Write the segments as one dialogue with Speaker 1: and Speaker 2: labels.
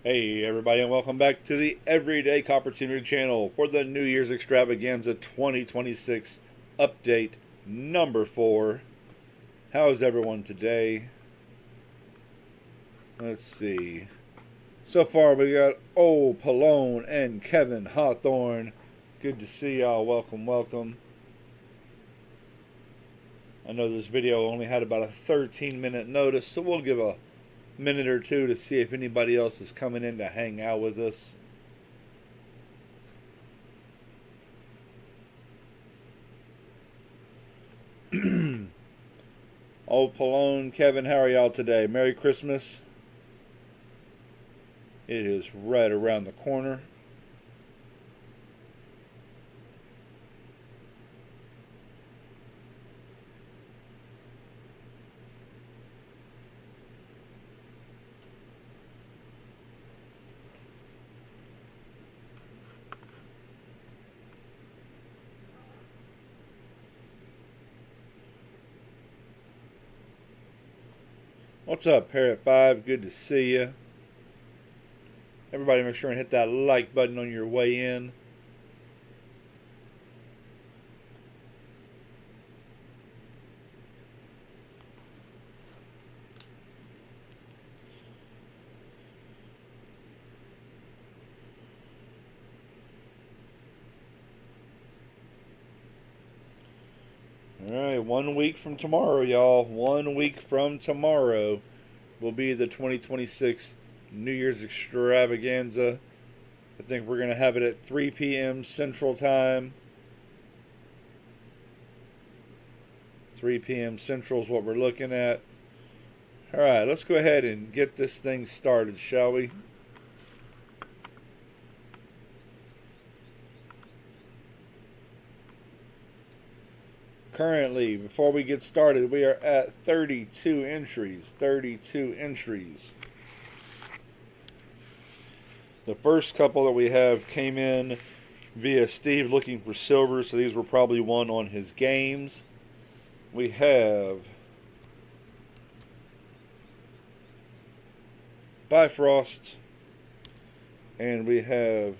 Speaker 1: Hey everybody, and welcome back to the Everyday Opportunity channel for the New Year's Extravaganza 2026 update number 4. How's everyone today? Let's see. So far we got Old Pallone and Kevin Hawthorne. Good to see y'all. Welcome, welcome. I know this video only had about a 13-minute notice, so we'll give a minute or two to see if anybody else is coming in to hang out with us. Old Pallone, Kevin, how are y'all today? Merry Christmas. It is right around the corner. What's up, Parrot5? Good to see you. Everybody make sure and hit that like button on your way in. Alright, 1 week from tomorrow, y'all. 1 week from tomorrow will be the 2026 New Year's Extravaganza. I think we're going to have it at 3 p.m. Central Time. 3 p.m. Central is what we're looking at. Alright, let's go ahead and get this thing started, shall we? Currently, before we get started, we are at 32 entries. 32 entries. The first couple that we have came in via Steve looking for silver, so these were probably won on his games. We have Bifrost, and we have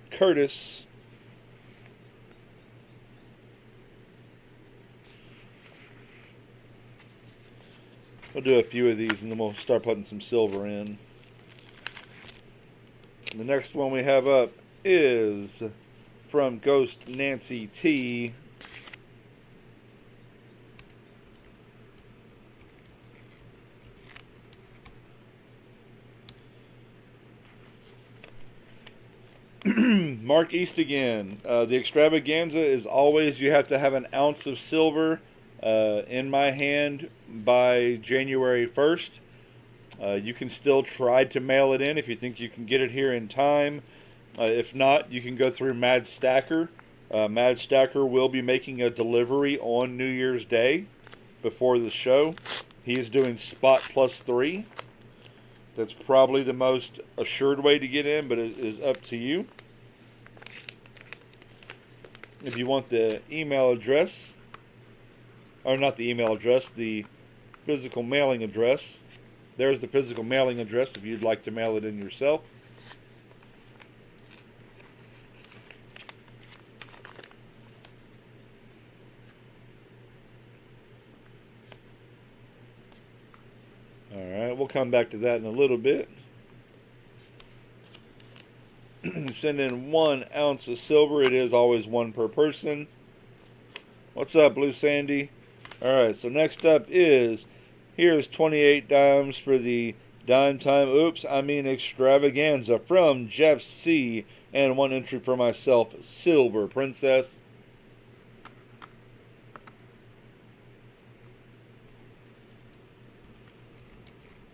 Speaker 1: Curtis. We'll do a few of these and then we'll start putting some silver in. The next one we have up is from Ghost Nancy T. Mark East again. The extravaganza is always you have to have an ounce of silver in my hand by January 1st. You can still try to mail it in if you think you can get it here in time. If not, you can go through Mad Stacker. Mad Stacker will be making a delivery on New Year's Day before the show. He is doing spot +3. That's probably the most assured way to get in, but it is up to you. If you want the email address, or not the email address, the physical mailing address. There's the physical mailing address if you'd like to mail it in yourself. Alright, we'll come back to that in a little bit. Send in 1 ounce of silver. It is always 1 per person. What's up, Blue Sandy? Alright, so next up is, here's 28 dimes for the dime time, extravaganza from Jeff C. And 1 entry for myself, Silver Princess.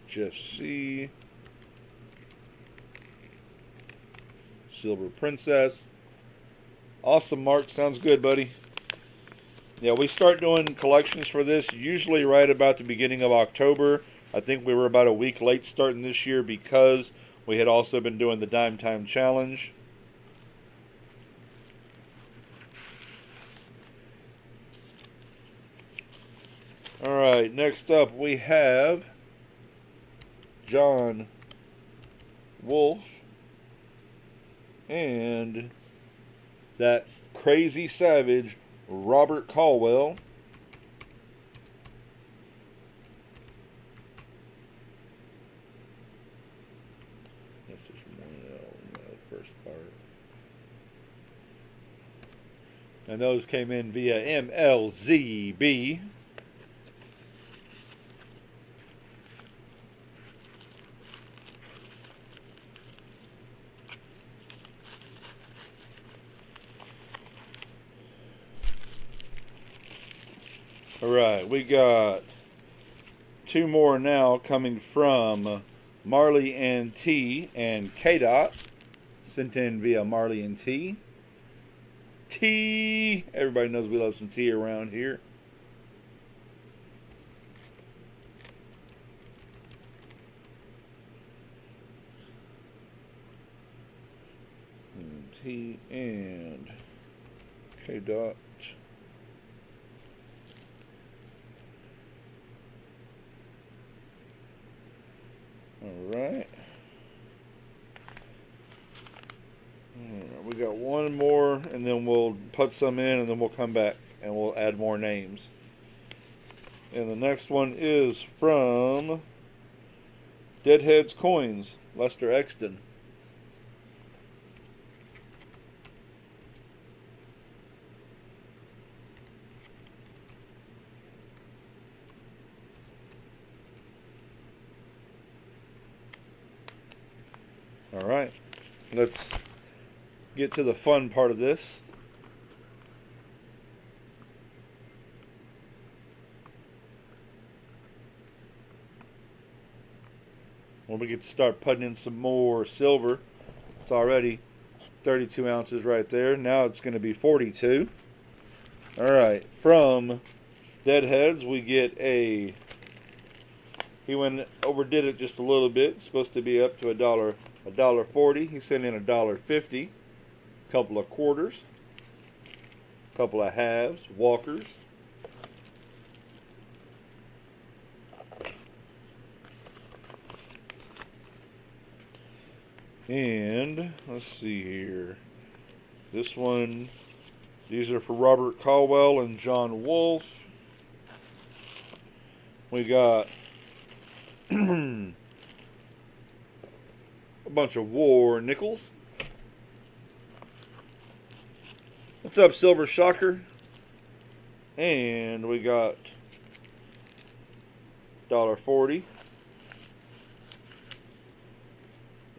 Speaker 1: Jeff C. Silver Princess. Awesome, Mark. Sounds good, buddy. Yeah, we start doing collections for this usually right about the beginning of October. I think we were about a week late starting this year because we had also been doing the Dime Time Challenge. Alright, next up we have John Wolf. And that's Crazy Savage Robert Caldwell. That's just one L in the first part. And those came in via MLZB. Alright, we got two more now coming from Marley and T and K-Dot. Sent in via Marley and T. Tea! Everybody knows we love some tea around here. T and K-Dot. Alright. We got one more, and then we'll put some in, and then we'll come back, and we'll add more names. And the next one is from Deadheads Coins, Lester Exton. Alright, let's get to the fun part of this. When we get to start putting in some more silver, it's already 32 ounces right there. Now it's going to be 42. Alright, from Deadheads we get a, he overdid it just a little bit. It's supposed to be up to $1.40. He sent in $1.50. Couple of quarters, couple of halves, walkers, and let's see here. This one, these are for Robert Caldwell and John Wolf. We got a bunch of war nickels. What's up, Silver Shocker? And we got $1.40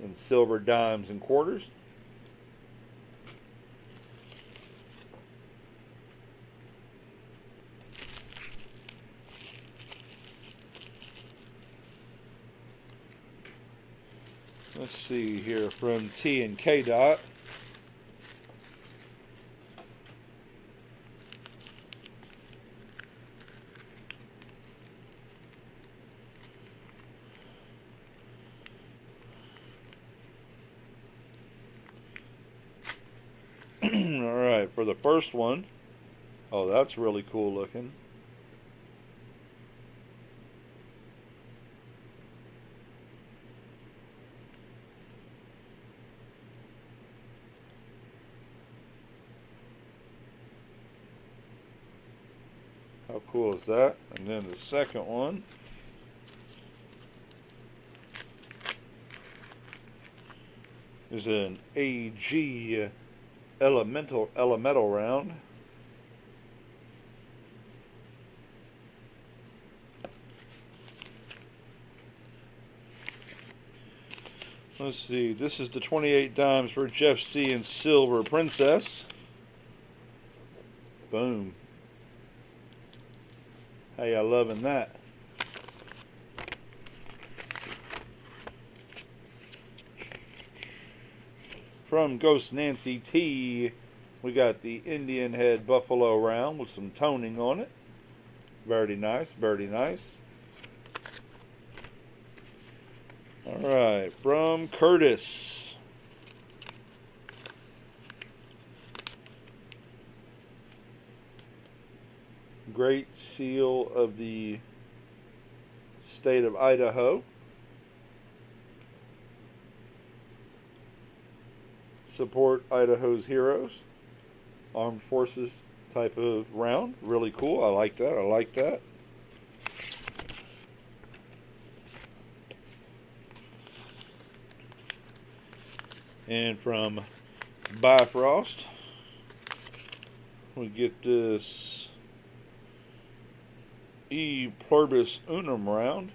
Speaker 1: in silver dimes and quarters. Let's see here from T and K-Dot. Alright, for the first one, oh, that's really cool looking. How cool is that? And then the second one is an AG elemental round. Let's see, this is the 28 dimes for Jeff C. and Silver Princess. Boom. How y'all loving that? From Ghost Nancy T, we got the Indian Head Buffalo round with some toning on it. Very nice, very nice. Alright, from Curtis. Great Seal of the State of Idaho. support Idaho's heroes. Armed forces type of round. Really cool. I like that. I like that. And from Bifrost, we get this E Pluribus Unum round.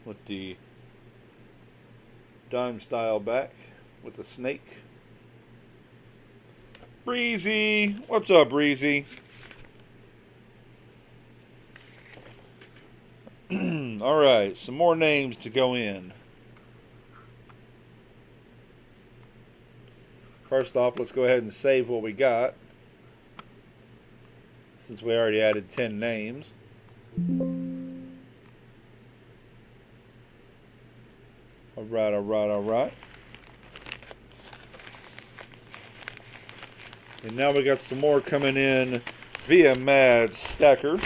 Speaker 1: With the dime style back with the snake. Breezy! What's up, Breezy? Alright, some more names to go in. First off, let's go ahead and save what we got, since we already added 10 names. Alright, alright, alright. And now we got some more coming in via Mad Stacker.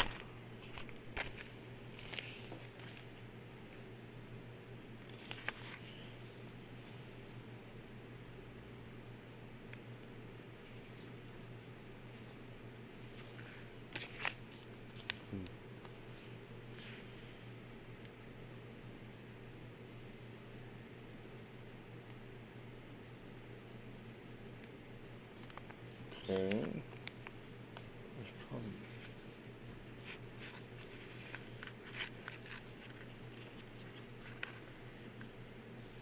Speaker 1: Okay.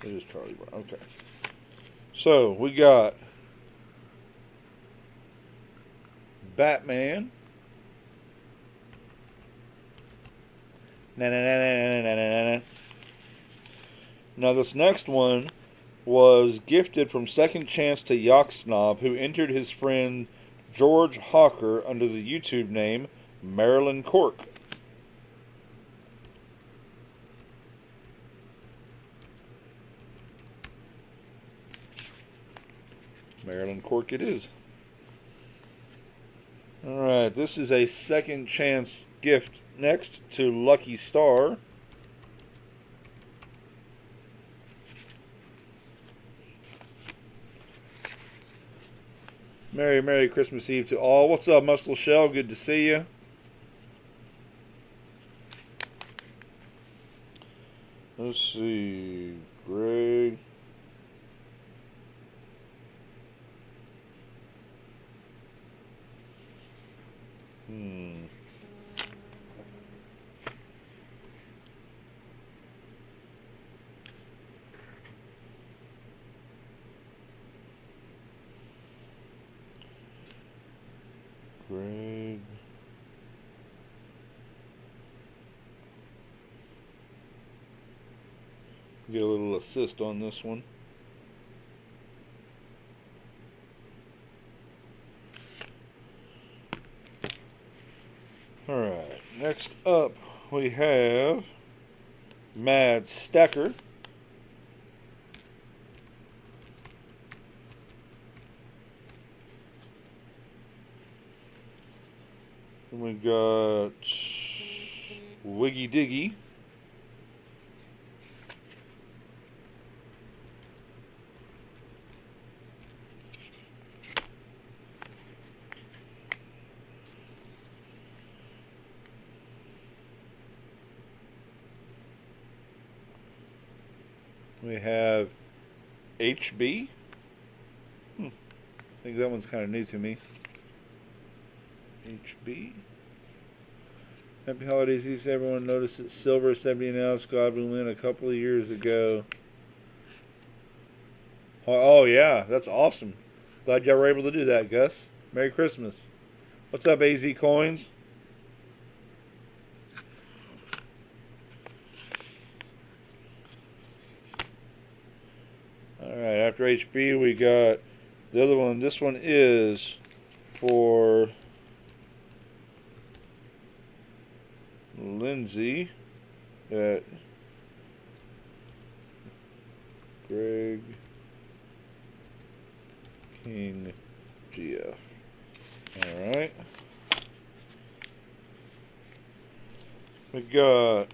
Speaker 1: It is Charlie Brown. Okay. So we got Batman. Na, na, na, na, na, na, na. Now this next one was gifted from Second Chance to Yacht Snob, who entered his friend George Hawker under the YouTube name Marilyn Cork. Marilyn Cork it is. Alright, this is a Second Chance gift next to Lucky Star. Merry Christmas Eve to all. What's up, Muscle Shell? Good to see you. Let's see. Greg. Greg. Get a little assist on this one. Alright, next up we have Mad Stacker. And we got Wiggy Diggy. We have HB. I think that one's kind of new to me. HB. Happy holidays, East. Everyone noticed that Silver 70 and L squad we win a couple of years ago. Oh yeah, that's awesome. Glad y'all were able to do that, Gus. Merry Christmas. What's up, AZ Coins? Alright, after HB we got the other one. This one is for Lindsay at Greg King GF. Alright. We got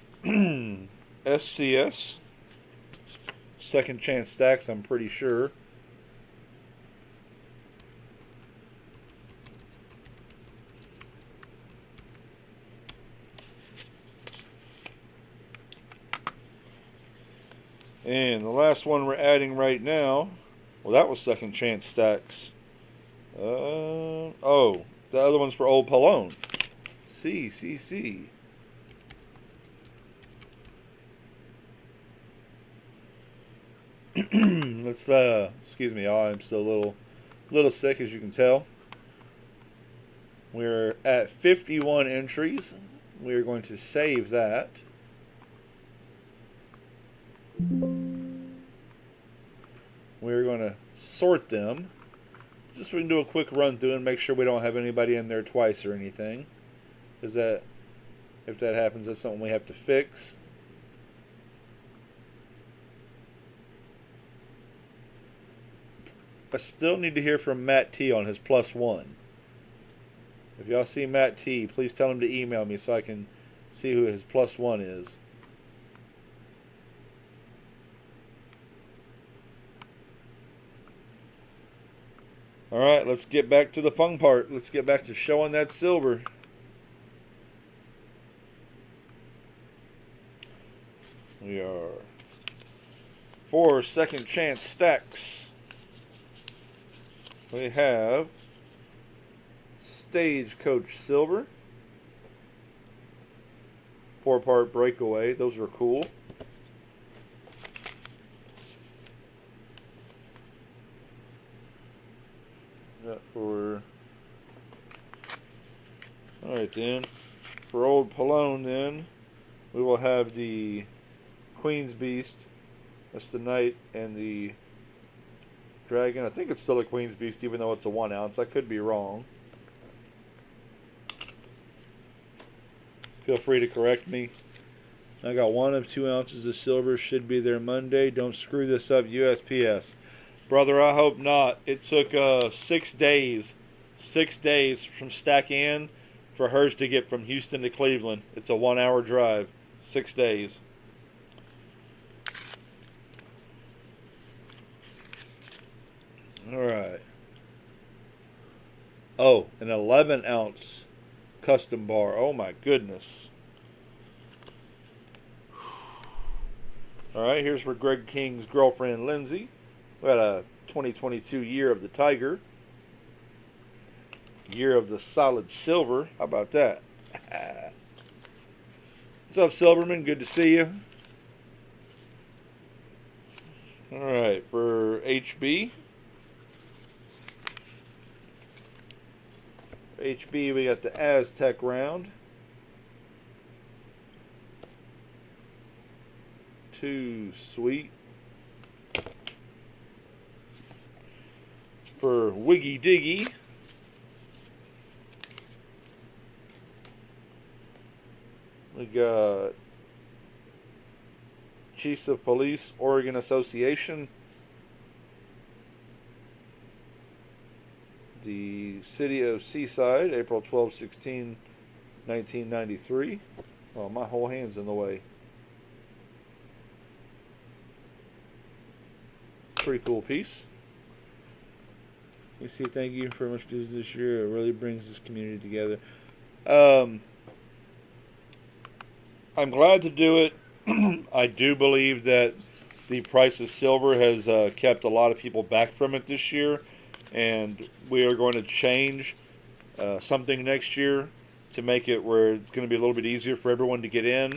Speaker 1: SCS, second chance stacks, I'm pretty sure. And the last one we're adding right now, well, that was second chance stacks. Oh, the other one's for Old Pallone. C. Let's excuse me, y'all. I'm still a little sick, as you can tell. We're at 51 entries. We're going to save that. We're going to sort them. Just so we can do a quick run through and make sure we don't have anybody in there twice or anything. Because that, if that happens, that's something we have to fix. I still need to hear from Matt T on his +1. If y'all see Matt T, please tell him to email me so I can see who his +1 is. Alright, let's get back to the fun part. Let's get back to showing that silver. We are 4 second chance stacks. We have Stagecoach Silver, 4-part breakaway. Those are cool. Alright then, for Old Pallone then, we will have the Queen's Beast. That's the Knight and the Dragon. I think it's still a Queen's Beast even though it's a 1 ounce. I could be wrong. Feel free to correct me. I got 1 of 2 ounces of silver. Should be there Monday. Don't screw this up, USPS. Brother, I hope not. It took 6 days. 6 days from stack in for hers to get from Houston to Cleveland. It's a 1-hour drive. 6 days. Alright. Oh, an 11 ounce custom bar. Oh my goodness. Alright, here's for Greg King's girlfriend Lindsay. We got a 2022 Year of the Tiger. Year of the Solid Silver. How about that? What's up, Silverman? Good to see you. Alright, for HB. HB, we got the Aztec round. 2 sweet. For Wiggy Diggy, we got Chiefs of Police, Oregon Association. The City of Seaside, April 12, 16, 1993. Oh, my whole hand's in the way. Pretty cool piece. You see, thank you for much doing this year. It really brings this community together. I'm glad to do it. I do believe that the price of silver has kept a lot of people back from it this year. And we are going to change something next year to make it where it's going to be a little bit easier for everyone to get in.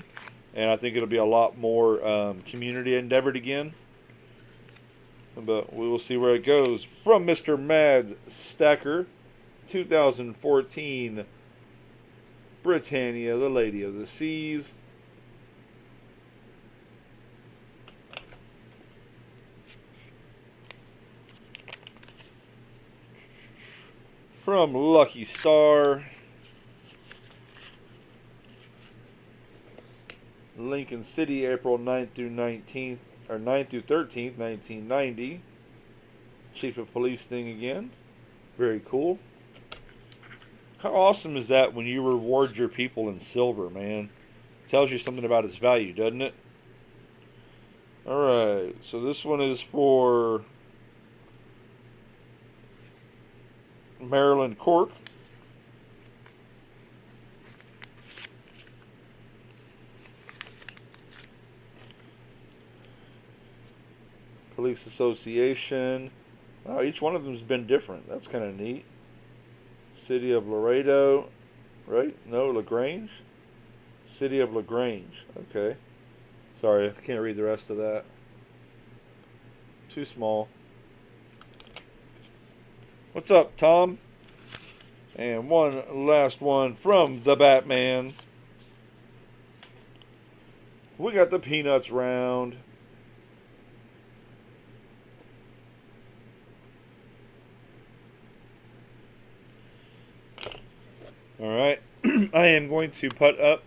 Speaker 1: And I think it'll be a lot more community endeavored again. But we will see where it goes. From Mr. Mad Stacker, 2014 Britannia, the Lady of the Seas. From Lucky Star, Lincoln City, April 9th through 19th, or 9th through 13th, 1990. Chief of Police thing again. Very cool. How awesome is that when you reward your people in silver, man? Tells you something about its value, doesn't it? Alright, so this one is for Maryland Cork. Police Association. Wow, each one of them has been different. That's kind of neat. City of Laredo, right? No, LaGrange? City of LaGrange. Okay. Sorry, I can't read the rest of that. Too small. What's up, Tom? And one last one from the Batman. We got the Peanuts round. Alright. I am going to put up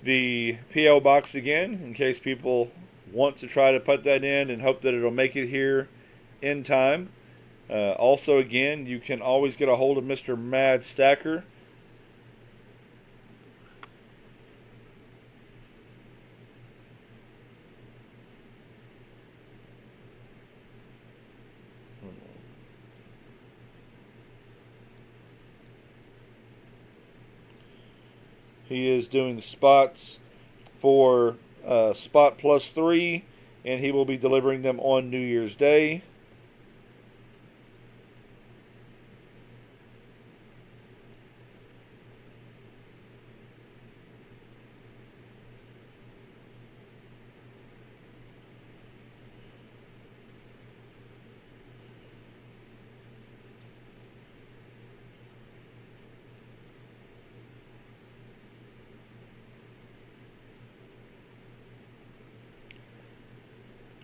Speaker 1: the PO box again in case people want to try to put that in and hope that it'll make it here in time. Also, again, you can always get a hold of Mr. Mad Stacker. He is doing spots for Spot Plus 3, and he will be delivering them on New Year's Day.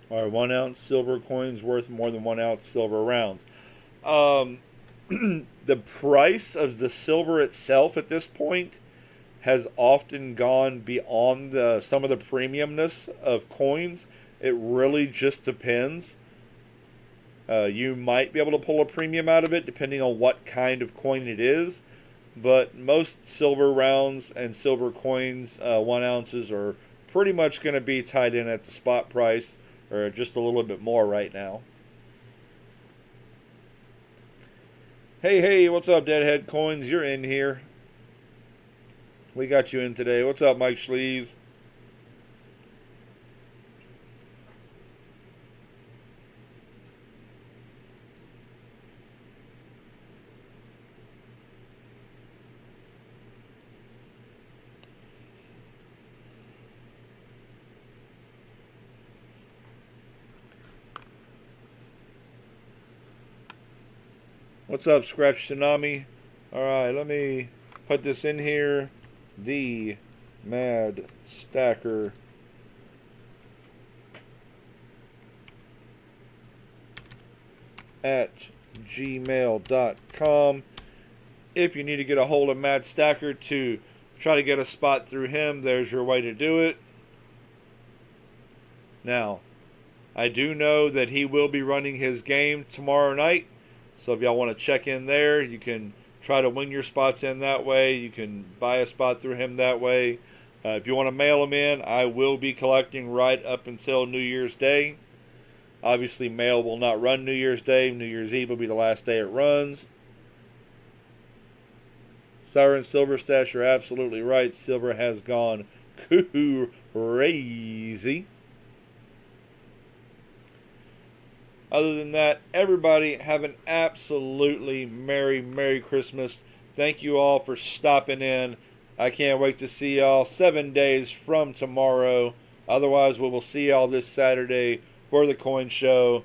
Speaker 1: Are 1 ounce silver coins worth more than 1 ounce silver rounds? The price of the silver itself at this point has often gone beyond some of the premiumness of coins. It really just depends. You might be able to pull a premium out of it depending on what kind of coin it is. But most silver rounds and silver coins, 1 ounces, are pretty much going to be tied in at the spot price, or just a little bit more right now. Hey, what's up, Deadhead Coins? You're in here. We got you in today. What's up, Mike Schlees? What's up, Scratch Tsunami? Alright, let me put this in here. The Mad Stacker at gmail.com. If you need to get a hold of Mad Stacker to try to get a spot through him, there's your way to do it. Now, I do know that he will be running his game tomorrow night. So if y'all want to check in there, you can try to win your spots in that way. You can buy a spot through him that way. If you want to mail them in, I will be collecting right up until New Year's Day. Obviously, mail will not run New Year's Day. New Year's Eve will be the last day it runs. Siren Silver Stash, you're absolutely right. Silver has gone crazy. Other than that, everybody have an absolutely Merry Christmas. Thank you all for stopping in. I can't wait to see y'all 7 days from tomorrow. Otherwise, we will see y'all this Saturday for the coin show.